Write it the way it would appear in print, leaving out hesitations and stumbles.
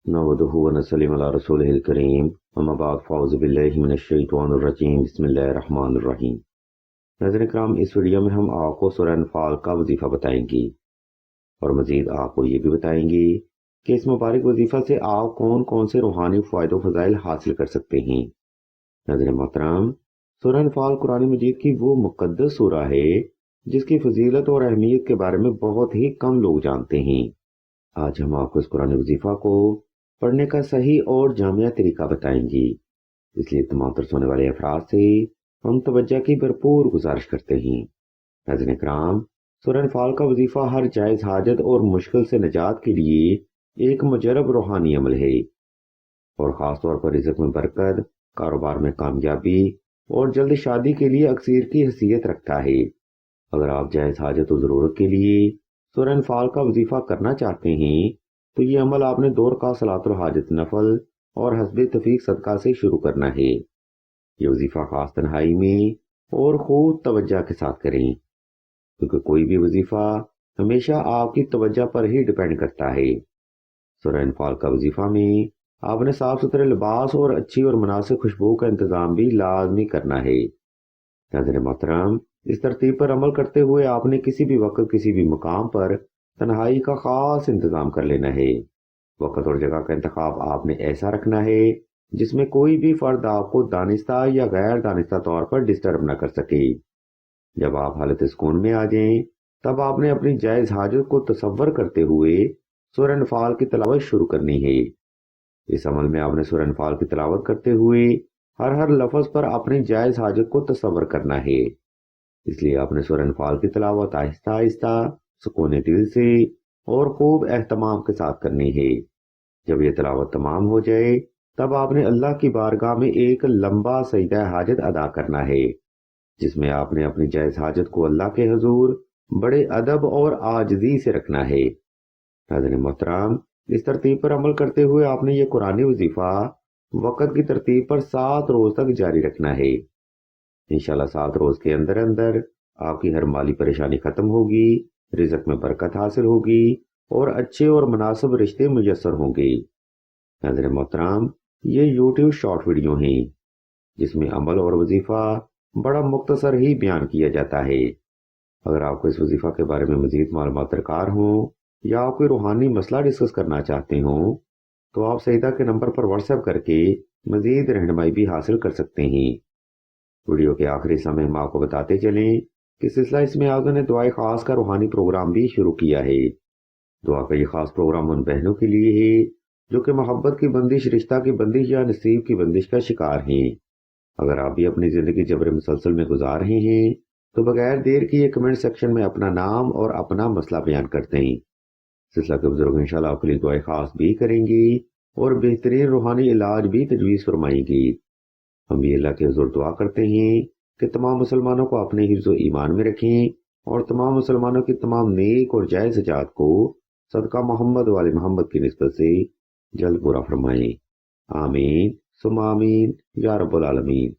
نحمده ونصلي على رسوله الكريم اما بعد فاعوذ باللہ من الشیطان الرجیم بسم اللہ الرحمن الرحیم۔ ناظرین کرام، اس ویڈیو میں ہم آپ کو سورہ انفال کا وظیفہ بتائیں گی اور مزید آپ کو یہ بھی بتائیں گے کہ اس مبارک وظیفہ سے آپ کون کون سے روحانی فوائد و فضائل حاصل کر سکتے ہیں۔ ناظرین محترم، سورہ انفال قرآن مجید کی وہ مقدس سورہ ہے جس کی فضیلت اور اہمیت کے بارے میں بہت ہی کم لوگ جانتے ہیں۔ آج ہم آپ کو اس قرآن وظیفہ کو پڑھنے کا صحیح اور جامع طریقہ بتائیں گے، اس لیے تمام تر سونے والے افراد سے ہم توجہ کی بھرپور گزارش کرتے ہیں۔ ناظرین کرام، سورہ انفال کا وظیفہ ہر جائز حاجت اور مشکل سے نجات کے لیے ایک مجرب روحانی عمل ہے، اور خاص طور پر رزق میں برکت، کاروبار میں کامیابی اور جلد شادی کے لیے اکثیر کی حیثیت رکھتا ہے۔ اگر آپ جائز حاجت و ضرورت کے لیے سورہ انفال کا وظیفہ کرنا چاہتے ہیں تو یہ عمل آپ نے دور کا صلاۃ الحاجت نفل اور حسب تفیق صدقہ سے شروع کرنا ہے۔ یہ وظیفہ خاص تنہائی میں اور خوب توجہ کے ساتھ کریں، کیونکہ کوئی بھی وظیفہ ہمیشہ آپ کی توجہ پر ہی ڈیپینڈ کرتا ہے۔ سورہ انفال کا وظیفہ میں آپ نے صاف ستھرے لباس اور اچھی اور مناسب خوشبو کا انتظام بھی لازمی کرنا ہے۔ ناظرین محترم، اس ترتیب پر عمل کرتے ہوئے آپ نے کسی بھی وقت کسی بھی مقام پر تنہائی کا خاص انتظام کر لینا ہے۔ وقت اور جگہ کا انتخاب آپ نے ایسا رکھنا ہے جس میں کوئی بھی فرد آپ کو دانستہ یا غیر دانستہ طور پر ڈسٹرب نہ کر سکے۔ جب آپ حالت سکون میں آ جائیں تب آپ نے اپنی جائز حاجت کو تصور کرتے ہوئے سورہ انفال کی تلاوت شروع کرنی ہے۔ اس عمل میں آپ نے سورہ انفال کی تلاوت کرتے ہوئے ہر لفظ پر اپنی جائز حاجت کو تصور کرنا ہے، اس لیے آپ نے سورہ انفال کی تلاوت آہستہ آہستہ سکون دل سے اور خوب اہتمام کے ساتھ کرنی ہے۔ جب یہ تلاوت تمام ہو جائے تب آپ نے اللہ کی بارگاہ میں ایک لمبا سجدہ حاجت ادا کرنا ہے، جس میں آپ نے اپنی جائز حاجت کو اللہ کے حضور بڑے ادب اور عاجزی سے رکھنا ہے۔ ناظرین محترم، اس ترتیب پر عمل کرتے ہوئے آپ نے یہ قرآنی وظیفہ وقت کی ترتیب پر 7 روز تک جاری رکھنا ہے۔ انشاءاللہ 7 روز کے اندر آپ کی ہر مالی پریشانی ختم ہوگی، رزق میں برکت حاصل ہوگی اور اچھے اور مناسب رشتے میسر ہوں گے۔ ناظرین محترم، یہ یوٹیوب شارٹ ویڈیو ہیں جس میں عمل اور وظیفہ بڑا مختصر ہی بیان کیا جاتا ہے۔ اگر آپ کو اس وظیفہ کے بارے میں مزید معلومات درکار ہوں یا آپ کوئی روحانی مسئلہ ڈسکس کرنا چاہتے ہوں تو آپ سیدہ کے نمبر پر واٹس ایپ کر کے مزید رہنمائی بھی حاصل کر سکتے ہیں۔ ویڈیو کے آخری سمے ہم آپ کو بتاتے چلیں کہ سلسلہ اس میں آگے نے دعائے خاص کا روحانی پروگرام بھی شروع کیا ہے۔ دعا کا یہ خاص پروگرام ان بہنوں کے لیے ہے جو کہ محبت کی بندش، رشتہ کی بندش یا نصیب کی بندش کا شکار ہیں۔ اگر آپ بھی اپنی زندگی جبر مسلسل میں گزار رہے ہیں تو بغیر دیر کی یہ کمنٹ سیکشن میں اپنا نام اور اپنا مسئلہ بیان کرتے ہیں۔ سلسلہ کے بزرگ انشاءاللہ آپ کے لیے دعائے خاص بھی کریں گی اور بہترین روحانی علاج بھی تجویز فرمائیں گی۔ ہم بھی اللہ کے حضور دعا کرتے ہیں کہ تمام مسلمانوں کو اپنے حفظ و ایمان میں رکھیں اور تمام مسلمانوں کی تمام نیک اور جائز حاجات کو صدقہ محمد والے محمد کی نسبت سے جلد پورا فرمائیں۔ آمین ثم آمین یا رب العالمین۔